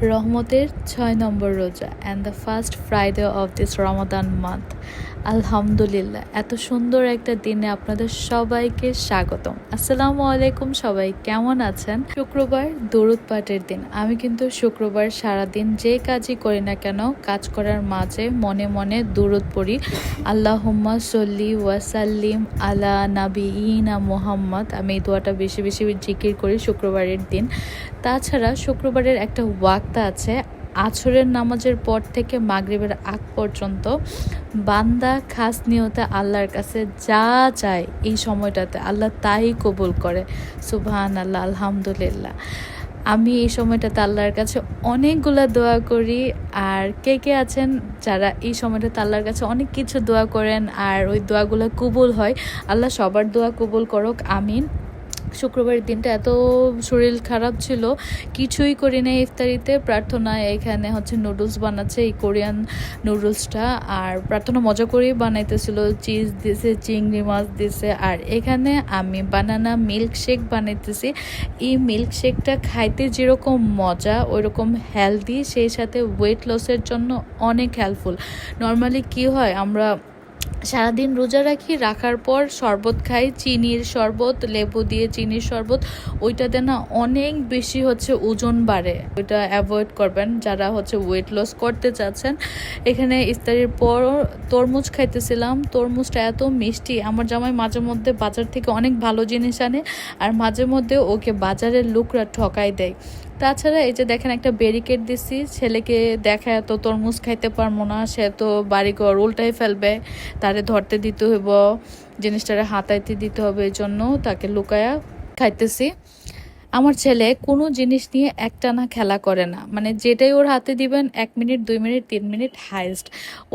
রহমতের ৬ নম্বর রোজা and the first Friday of this Ramadan month. আলহামদুলিল্লাহ, এত সুন্দর একটা দিনে আপনাদের সবাইকে স্বাগতম। আসসালামু আলাইকুম, সবাই কেমন আছেন? শুক্রবার দরুদ পাঠের দিন। আমি কিন্তু শুক্রবার সারাদিন যে কাজই করি না কেন, কাজ করার মাঝে মনে মনে দরুদ পড়ি। আল্লাহুম্মা সল্লি ওয়াসাল্লিম আলা নাবিয়িনা মুহাম্মদ। আমি এই দোয়াটা বেশি বেশি জিকির করি শুক্রবারের দিন। তাছাড়া শুক্রবারের একটা ওয়াক্তা আছে, আছরের নামাজের পর থেকে মাগরিবের আগ পর্যন্ত বান্দা খাস নিয়তে আল্লাহর কাছে যা চায় এই সময়টাতে আল্লাহ তাই কবুল করে। সুবহান আল্লাহ, আলহামদুলিল্লাহ। আমি এই সময়টাতে আল্লাহর কাছে অনেকগুলো দোয়া করি। আর কে কে আছেন যারা এই সময়টাতে আল্লাহর কাছে অনেক কিছু দোয়া করেন আর ওই দোয়াগুলো কবুল হয়? আল্লাহ সবার দোয়া কবুল করুক, আমিন। শুক্রবারের দিনটা এত শরীর খারাপ ছিল, কিছুই করি না ইফতারিতে। প্রার্থনায় এখানে নুডলস বানাচ্ছে, এই কোরিয়ান নুডলসটা। আর প্রার্থনা মজা করেই বানাইতেছিল, চিজ দিছে, চিংড়ি মাছ দিছে। আর এখানে আমি বানানা মিল্কশেক বানাইতেছি। এই মিল্কশেকটা খাইতে যেরকম মজা ওইরকম হেলদি, সেই সাথে ওয়েট লসের জন্য অনেক হেল্পফুল। নর্মালি কি হয়, আমরা সারাদিন রোজা রাখি, রাখার পর শরবত খাই, চিনির শরবত, লেবু দিয়ে চিনির শরবত। ওইটাতে না অনেক বেশি ওজন বাড়ে। ওইটা অ্যাভয়েড করবেন যারা ওয়েট লস করতে চাচ্ছেন। এখানে ইফতারির পর তরমুজ খাইতেছিলাম। তরমুজটা এত মিষ্টি, আমার জামাই মাঝে মধ্যে বাজার থেকে অনেক ভালো জিনিস আনে আর মাঝে মধ্যে ওকে বাজারের লোকরা ঠকাই দেয়। তাছাড়া এই যে দেখেন, একটা ব্যারিকেড দিছি, ছেলেকে দেখা এত তরমুজ খাইতে পারবো না, সে তো বাড়িঘর উল্টাই ফেলবে, তারে ধরতে দিতে হইব, জিনিসটারে হাতাইতে দিতে হবে, এই জন্য তাকে লুকায়া খাইতেছি। আমার ছেলে কোনো জিনিস নিয়ে একটানা খেলা করে না, মানে যেটাই ওর হাতে দিবেন 1 মিনিট 2 মিনিট 3 মিনিট হাইস্ট।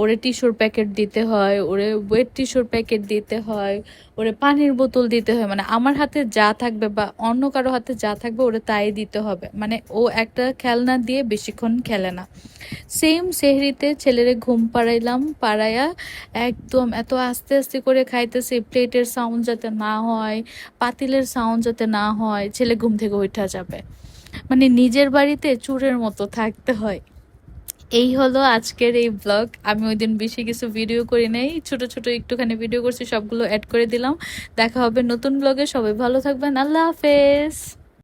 ওরে টিস্যুর প্যাকেট দিতে হয়, ওরে ওয়েট টিস্যুর প্যাকেট দিতে হয়, ওরে পানির বোতল দিতে হয়। মানে আমার হাতে যা থাকবে বা অন্য কারো হাতে যা থাকবে ওরে তাই দিতে হবে। মানে ও একটা খেলনা দিয়ে বেশিক্ষণ খেলে না। সেম সেহরিতে ছেলেরে ঘুম পাড়াইলাম, পাড়াইয়া একদম এত আস্তে আস্তে করে খাইতেছি, প্লেটের সাউন্ড যাতে না হয়, পাতিলের সাউন্ড যাতে না হয়, ছেলে ঘুম থেকে উঠা যাবে। মানে নিজের বাড়িতে চোরের মতো থাকতে হয়। এই হলো আজকের এই ব্লগ। আমি ওই দিন বেশি কিছু ভিডিও করি নাই, ছোট ছোট একটুখানি ভিডিও করছি, সবগুলো অ্যাড করে দিলাম। দেখা হবে নতুন ব্লগে, সবাই ভালো থাকবেন, আল্লাহ হাফেজ।